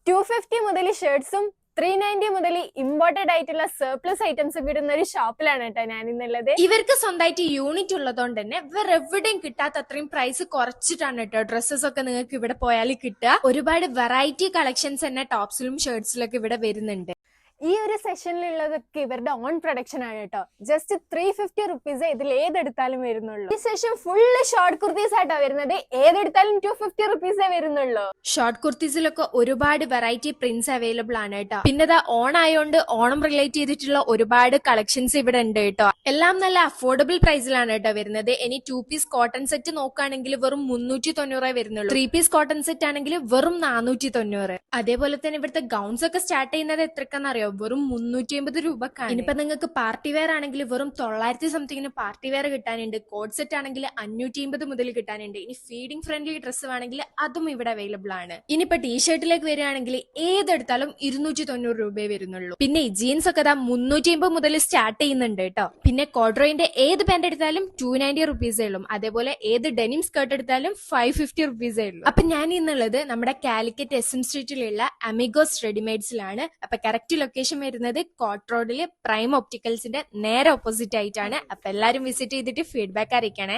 250 മുതൽ ഷർട്ട്സും 390 മുതൽ ഇമ്പോർട്ടഡ് ആയിട്ടുള്ള സർപ്ലസ് ഐറ്റംസും കിട്ടുന്ന ഒരു ഷോപ്പിലാണ് കേട്ടോ ഞാൻ ഇന്നുള്ളത്. ഇവർക്ക് സ്വന്തമായിട്ട് യൂണിറ്റ് ഉള്ളതുകൊണ്ട് തന്നെ വേറെ എവിടെയും കിട്ടാത്ത അത്രയും പ്രൈസ് കുറച്ചിട്ടാണ് കേട്ടോ ഡ്രസ്സസ് ഒക്കെ നിങ്ങൾക്ക് ഇവിടെ പോയാൽ കിട്ടുക. ഒരുപാട് വെറൈറ്റി കളക്ഷൻസ് തന്നെ ടോപ്സിലും ഷർട്ട്സിലൊക്കെ ഇവിടെ വരുന്നുണ്ട്. ഈ ഒരു സെഷനിലുള്ളതൊക്കെ ഇവരുടെ ഓൺ പ്രൊഡക്ഷൻ ആണ് കേട്ടോ. ജസ്റ്റ് 350 റുപ്പീസ് ഇതിൽ ഏതെടുത്താലും വരുന്നുള്ളൂ. ഈ സെഷൻ ഫുള്ള് ഷോർട്ട് കുർത്തീസ് ആയിട്ടോ വരുന്നത്. ഏതെടുത്താലും 250 റുപ്പീസേ വരുന്നുള്ളൂ. ഷോർട്ട് കുർത്തീസിലൊക്കെ ഒരുപാട് വെറൈറ്റി പ്രിന്റ്സ് അവൈലബിൾ ആണ് കേട്ടോ. പിന്നെ ഇതാ ഓൺ ആയതുകൊണ്ട് ഓണം റിലേറ്റ് ചെയ്തിട്ടുള്ള ഒരുപാട് കളക്ഷൻസ് ഇവിടെ ഉണ്ട് കേട്ടോ. എല്ലാം നല്ല അഫോർഡബിൾ പ്രൈസിലാണ് കേട്ടോ വരുന്നത്. ഇനി 2 പീസ് കോട്ടൺ സെറ്റ് നോക്കുകയാണെങ്കിൽ വെറും 390 വരുന്നുള്ളൂ. 3 പീസ് കോട്ടൺ സെറ്റ് ആണെങ്കിൽ വെറും 490. അതേപോലെ തന്നെ ഇവിടുത്തെ ഗൗൺസ് ഒക്കെ സ്റ്റാർട്ട് ചെയ്യുന്നത് എത്രക്കാന്നറിയോ? വെറും 350 രൂപക്കാണ്. ഇനിയിപ്പോ നിങ്ങൾക്ക് പാർട്ടി വെയർ ആണെങ്കിൽ വെറും 900 സംതിങ്ങിന് പാർട്ടി വെയർ കിട്ടാനുണ്ട്. കോഡ് സെറ്റ് ആണെങ്കിൽ 550 മുതൽ കിട്ടാനുണ്ട്. ഇനി ഫീഡിംഗ് ഫ്രണ്ട്ലി ഡ്രസ്സ് വേണമെങ്കിൽ അതും ഇവിടെ അവൈലബിൾ ആണ്. ഇനിയിപ്പോ ടീഷർട്ടിലേക്ക് വരികയാണെങ്കിൽ ഏതെടുത്താലും 290 രൂപയെ വരുന്നുള്ളൂ. പിന്നെ ഈ ജീൻസ് ഒക്കെ 350 മുതൽ സ്റ്റാർട്ട് ചെയ്യുന്നുണ്ട് കേട്ടോ. പിന്നെ കോഡ്രോയിന്റെ ഏത് പാന്റ് എടുത്താലും 290 റുപ്പീസേ ഉള്ളൂ. അതേപോലെ ഏത് ഡെനിം സ്കേർട്ട് എടുത്താലും 550 റുപ്പീസേ ഉള്ളൂ. അപ്പൊ ഞാൻ ഇന്നുള്ളത് നമ്മുടെ കാലിക്കറ്റ് SM സ്ട്രീറ്റിലുള്ള അമിഗോസ് റെഡിമെയ്ഡ്സിലാണ്. അപ്പൊ കറക്റ്റ് ലൊക്കേഷൻ വരുന്നത് കോട്ട് റോഡില് പ്രൈം ഒപ്റ്റിക്കൽസിന്റെ നേരെ ഓപ്പോസിറ്റ് ആയിട്ടാണ്. അപ്പൊ എല്ലാരും വിസിറ്റ് ചെയ്തിട്ട് ഫീഡ്ബാക്ക് അറിയിക്കണേ.